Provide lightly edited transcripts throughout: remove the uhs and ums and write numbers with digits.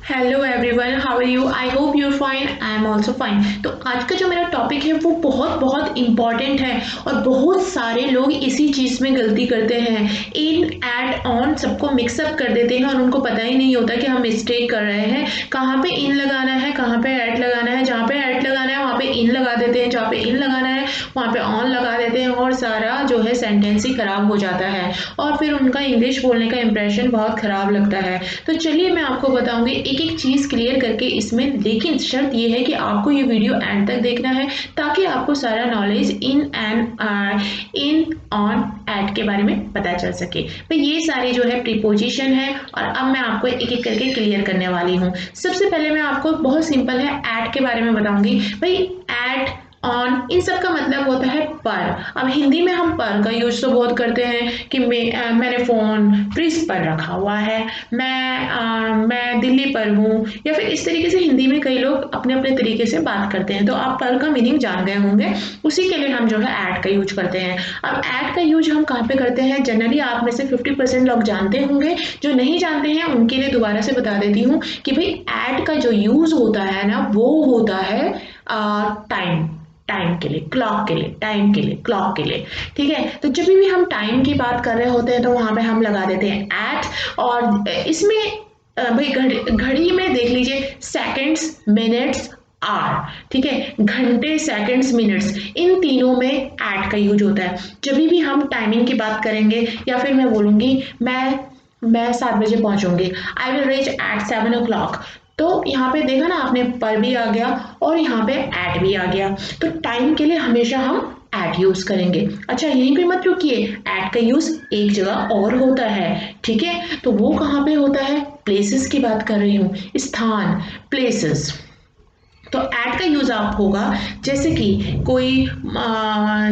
Hello everyone, how are you? I hope you are fine, I am also fine. तो आज का जो मेरा टॉपिक है वो बहुत बहुत इम्पॉर्टेंट है और बहुत सारे लोग इसी चीज़ में गलती करते हैं। इन एड ऑन सबको मिक्सअप कर देते हैं और उनको पता ही नहीं होता कि हम मिस्टेक कर रहे हैं। कहाँ पे इन लगाना है, कहाँ पे एड लगाना है। जहाँ पे एड लगाना है वहाँ पे इन लगा देते हैं, जहाँ पे इन लगाना है वहाँ पे ऑन लगा देते हैं और सारा जो है सेंटेंस ही खराब हो जाता है और फिर उनका इंग्लिश बोलने का इंप्रेशन बहुत खराब लगता है। तो चलिए मैं आपको बताऊंगी एक एक चीज़ क्लियर करके इसमें, लेकिन शर्त ये है कि आपको ये वीडियो एंड तक देखना है ताकि आपको सारा नॉलेज इन ऑन एट के बारे में पता चल सके। तो ये सारे जो है प्रीपोजिशन है और अब मैं आपको एक एक करके क्लियर करने वाली हूँ। सबसे पहले मैं आपको बहुत सिंपल है एट के बारे में बताऊंगी। भाई एट, ऑन, इन सब का मतलब होता है पर। अब हिंदी में हम पर का यूज तो बहुत करते हैं कि मैंने फ़ोन फ्रिज पर रखा हुआ है, मैं दिल्ली पर हूँ, या फिर इस तरीके से हिंदी में कई लोग अपने अपने तरीके से बात करते हैं। तो आप पर का मीनिंग जान गए होंगे, उसी के लिए हम जो है ऐड का यूज करते हैं। अब ऐड का यूज हम कहाँ पे करते हैं? जनरली आप में से 50% लोग जानते होंगे, जो नहीं जानते हैं उनके लिए दोबारा से बता देती हूँ कि भाई ऐड का जो यूज होता है ना वो होता है टाइम, टाइम के लिए, क्लॉक के लिए, टाइम के लिए, क्लॉक के लिए। ठीक है, तो जब भी हम टाइम की बात कर रहे होते हैं तो वहां पे हम लगा देते हैं एट। और इसमें भाई घड़ी में देख लीजिए सेकंड्स, मिनट्स, आर। ठीक है, घंटे, सेकंड्स, मिनट्स, इन तीनों में एट का यूज होता है। जब भी हम टाइमिंग की बात करेंगे या फिर मैं बोलूंगी मैं 7 बजे पहुंचूंगी, I will reach at 7 o'clock, तो यहाँ पे देखा ना आपने, पर भी आ गया और यहाँ पे एट भी आ गया। तो टाइम के लिए हमेशा हम एट यूज करेंगे। अच्छा यहीं पे मत रुकिए, एट का यूज एक जगह और होता है। ठीक है, तो वो कहाँ पे होता है? प्लेसेस की बात कर रही हूँ, स्थान, प्लेसेस। तो एट का यूज आप होगा जैसे कि कोई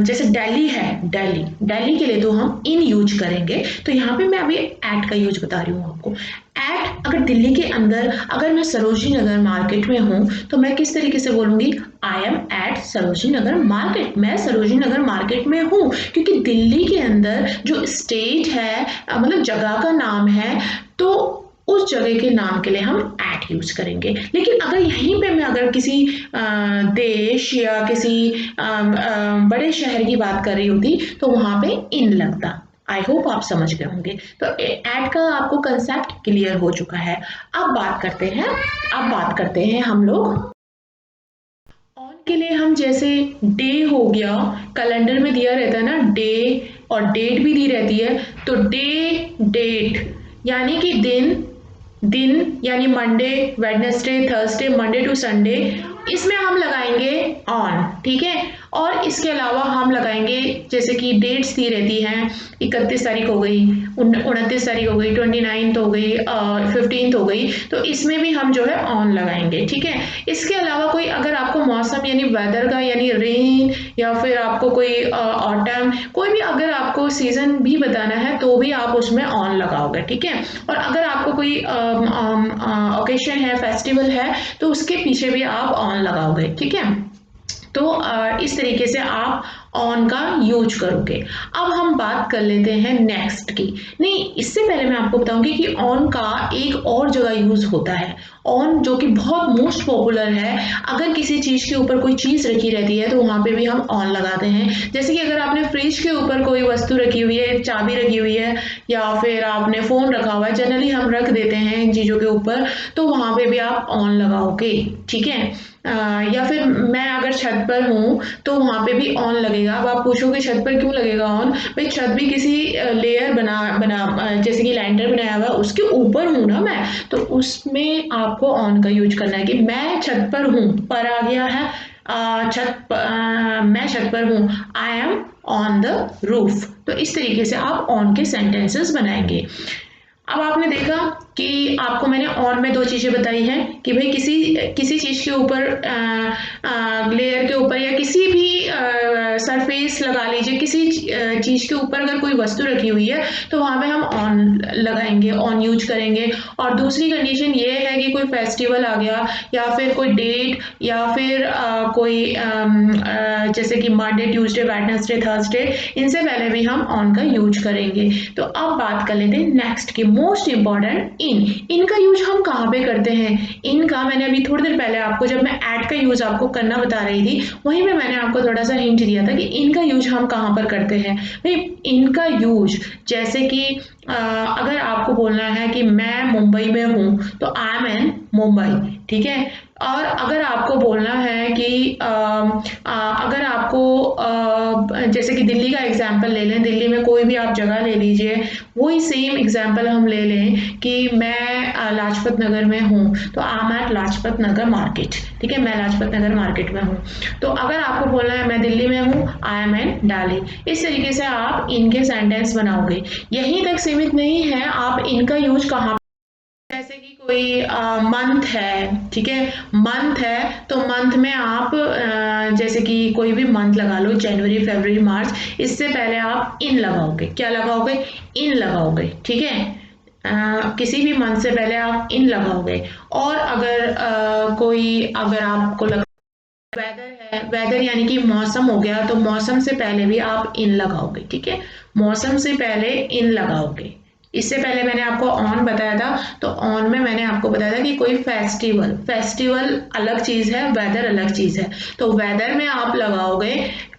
जैसे दिल्ली है, दिल्ली, दिल्ली के लिए तो हम इन यूज करेंगे। तो यहाँ पे मैं अभी एट का यूज बता रही हूँ आपको। एट, अगर दिल्ली के अंदर, अगर मैं सरोजनी नगर मार्केट में हूँ तो मैं किस तरीके से बोलूंगी? I am at Sarojini Nagar market, मैं सरोजनी नगर मार्केट में हूँ। क्योंकि दिल्ली के अंदर जो स्टेट है, मतलब जगह का नाम है, तो उस जगह के नाम के लिए हम एट यूज करेंगे। लेकिन अगर यहीं पे मैं अगर किसी देश या किसी बड़े शहर की बात कर रही होती तो वहां पे इन लगता। आई होप आप समझ गए होंगे। तो एट का आपको कंसेप्ट क्लियर हो चुका है। अब बात करते हैं हम लोग ऑन के लिए। हम जैसे डे हो गया, कैलेंडर में दिया रहता है ना डे, और डेट भी दी रहती है। तो डे, डेट, यानी कि दिन, दिन यानी Monday, Wednesday, Thursday, Monday to Sunday, इसमें हम लगाएंगे ऑन। ठीक है, और इसके अलावा हम लगाएंगे जैसे कि डेट्स दी रहती हैं, 31 तारीख हो गई, 29 तारीख हो गई, 29th हो गई, 15th हो गई, तो इसमें भी हम जो है ऑन लगाएंगे। ठीक है, इसके अलावा कोई अगर आपको मौसम यानी वेदर का, यानी रेन, या फिर आपको कोई ऑटम, कोई भी अगर आपको सीजन भी बताना है तो भी आप उसमें ऑन लगाओगे। ठीक है, और अगर आपको कोई ओकेशन है, फेस्टिवल है, तो उसके पीछे भी आप ऑन लगाओगे। ठीक है, तो इस तरीके से आप ऑन का यूज करोगे। अब हम बात कर लेते हैं नेक्स्ट की। नहीं, इससे पहले मैं आपको बताऊंगी कि ऑन का एक और जगह यूज होता है। ऑन जो कि बहुत मोस्ट पॉपुलर है, अगर किसी चीज के ऊपर कोई चीज रखी रहती है तो वहां पे भी हम ऑन लगाते हैं। जैसे कि अगर आपने फ्रिज के ऊपर कोई वस्तु रखी हुई है, चाबी रखी हुई है, या फिर आपने फोन रखा हुआ है, जनरली हम रख देते हैं इन चीजों के ऊपर, तो वहां पे भी आप ऑन लगाओगे। ठीक है, या फिर मैं अगर छत पर हूँ तो वहां पे भी ऑन लगेगा। अब आप पूछोगे छत पर क्यों लगेगा ऑन? भाई छत भी किसी लेयर बना बना जैसे कि लैंडर बनाया हुआ, उसके ऊपर हूँ ना मैं, तो उसमें आपको ऑन का यूज करना है कि मैं छत पर हूँ, पर आ गया है, मैं छत पर हूँ, I am on the roof. तो इस तरीके से आप ऑन के सेंटेंसेस बनाएंगे। अब आपने देखा कि आपको मैंने ऑन में दो चीजें बताई हैं कि भाई किसी किसी चीज के ऊपर, लेयर के ऊपर, या किसी भी सरफेस लगा लीजिए, किसी चीज के ऊपर अगर कोई वस्तु रखी हुई है तो वहां पे हम ऑन लगाएंगे, ऑन यूज करेंगे। और दूसरी कंडीशन ये है कि कोई फेस्टिवल आ गया, या फिर कोई डेट, या फिर कोई जैसे कि मंडे, ट्यूसडे, वेडनेसडे, थर्सडे, इनसे पहले भी हम ऑन का यूज करेंगे। तो अब बात कर लेते हैं नेक्स्ट की, मोस्ट इंपॉर्टेंट इन का यूज हम कहाँ पे करते हैं? इन का मैंने अभी थोड़ी देर पहले आपको, जब मैं एट का यूज आपको करना बता रही थी, वहीं पे मैंने आपको थोड़ा सा हिंट दिया था कि इनका यूज हम कहाँ पर करते हैं। भाई इनका यूज जैसे कि अगर आपको बोलना है कि मैं मुंबई में हूँ तो आई एम इन मुंबई, ठीक है। और अगर आपको बोलना है कि अगर आपको जैसे कि दिल्ली का एग्जांपल ले लें, दिल्ली में कोई भी आप जगह ले लीजिए, वही सेम एग्जांपल हम ले लें कि मैं लाजपत नगर में हूँ तो I am at Lajpat Nagar market, ठीक है, मैं लाजपत नगर मार्केट में हूँ। तो अगर आपको बोलना है मैं दिल्ली में हूँ, आई एम इन दिल्ली, इस तरीके से आप इनके सेंटेंस बनाओगे। यहीं तक सीमित नहीं है, आप इनका यूज कहाँ, जैसे कि कोई मंथ है, ठीक है, मंथ है तो मंथ में आप जैसे कि कोई भी मंथ लगा लो, जनवरी फरवरी मार्च, इससे पहले आप इन लगाओगे, क्या लगाओगे? इन लगाओगे, ठीक है। किसी भी मंथ से पहले आप इन लगाओगे। और अगर अगर आपको लग वेदर है, वेदर यानी कि मौसम हो गया, तो मौसम से पहले भी आप इन लगाओगे, ठीक है, मौसम से पहले इन लगाओगे। इससे पहले मैंने आपको ऑन बताया था, तो ऑन में मैंने आपको बताया था कि कोई फेस्टिवल, फेस्टिवल अलग चीज है, वेदर अलग चीज है। तो वेदर में आप लगाओगे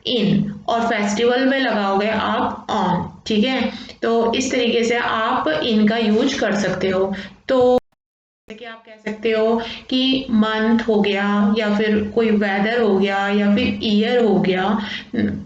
इन और फेस्टिवल में लगाओगे आप ऑन, ठीक है। तो इस तरीके से आप इनका यूज कर सकते हो। तो जैसे कि आप कह सकते हो कि मंथ हो गया, या फिर कोई वेदर हो गया, या फिर ईयर हो गया,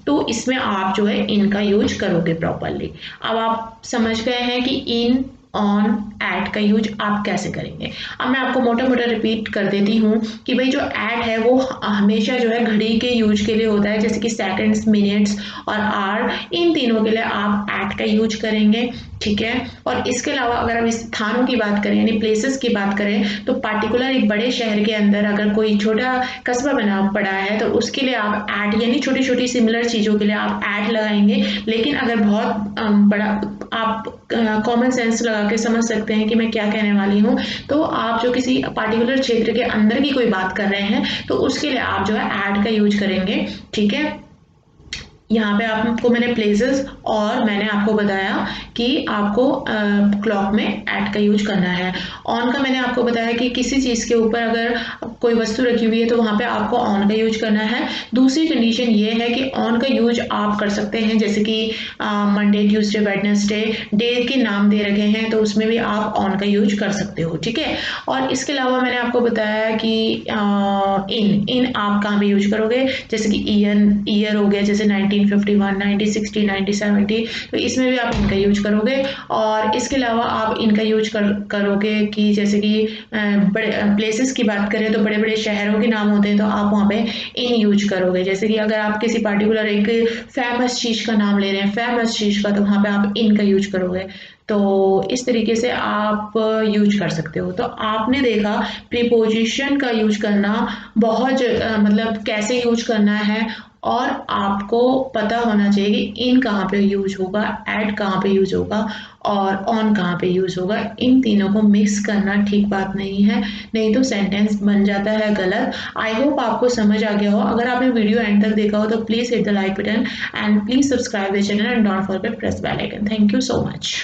तो इसमें आप जो है इनका यूज करोगे प्रॉपरली। अब आप समझ गए हैं कि इन, ऑन, एट का यूज आप कैसे करेंगे। अब मैं आपको मोटा मोटा रिपीट कर देती हूँ कि भाई जो एट है वो हमेशा जो है घड़ी के यूज के लिए होता है, जैसे कि सेकंड्स, मिनट्स और आवर, इन तीनों के लिए आप एट का यूज करेंगे, ठीक है। और इसके अलावा अगर हम स्थानों की बात करें, यानी प्लेसेस की बात करें, तो पार्टिकुलर एक बड़े शहर के अंदर अगर कोई छोटा कस्बा बना पड़ा है तो उसके लिए आप एट, यानी छोटी छोटी सिमिलर चीज़ों के लिए आप एट लगाएंगे। लेकिन अगर बहुत बड़ा, आप कॉमन सेंस लगा के समझ सकते हैं कि मैं क्या कहने वाली हूँ, तो आप जो किसी पार्टिकुलर क्षेत्र के अंदर की कोई बात कर रहे हैं तो उसके लिए आप जो है एट का यूज करेंगे, ठीक है। यहाँ पे आपको मैंने प्लेसेस और मैंने आपको बताया कि आपको क्लॉक में एट का यूज करना है। ऑन का मैंने आपको बताया कि किसी चीज़ के ऊपर अगर कोई वस्तु रखी हुई है तो वहाँ पे आपको ऑन का यूज करना है। दूसरी कंडीशन ये है कि ऑन का यूज आप कर सकते हैं, जैसे कि मंडे, ट्यूसडे, वेडनेसडे, डे के नाम दे रखे हैं तो उसमें भी आप ऑन का यूज कर सकते हो, ठीक है। और इसके अलावा मैंने आपको बताया कि इन आप कहाँ पे यूज करोगे, जैसे कि ईयर हो गया, जैसे 1951, 1960, 1970, तो इसमें भी आप इनका यूज करोगे। और इसके अलावा आप इनका यूज करोगे कि जैसे कि बड़े प्लेसेस की बात करें तो बड़े बड़े शहरों के नाम होते हैं तो आप वहाँ पे इन यूज करोगे। जैसे कि अगर आप किसी पार्टिकुलर एक फेमस चीज़ का नाम ले रहे हैं, फेमस चीज़ का, तो वहाँ पे आप इन का यूज करोगे। तो इस तरीके से आप यूज कर सकते हो। तो आपने देखा प्रीपोजिशन का यूज करना बहुत मतलब कैसे यूज करना है, और आपको पता होना चाहिए कि इन कहाँ पे यूज होगा, एट कहाँ पे यूज होगा, और ऑन कहाँ पे यूज होगा। इन तीनों को मिक्स करना ठीक बात नहीं है, नहीं तो सेंटेंस बन जाता है गलत। आई होप आपको समझ आ गया हो। अगर आपने वीडियो एंड तक देखा हो तो please hit the like button and please subscribe the channel and don't forget press bell icon. Thank you so much.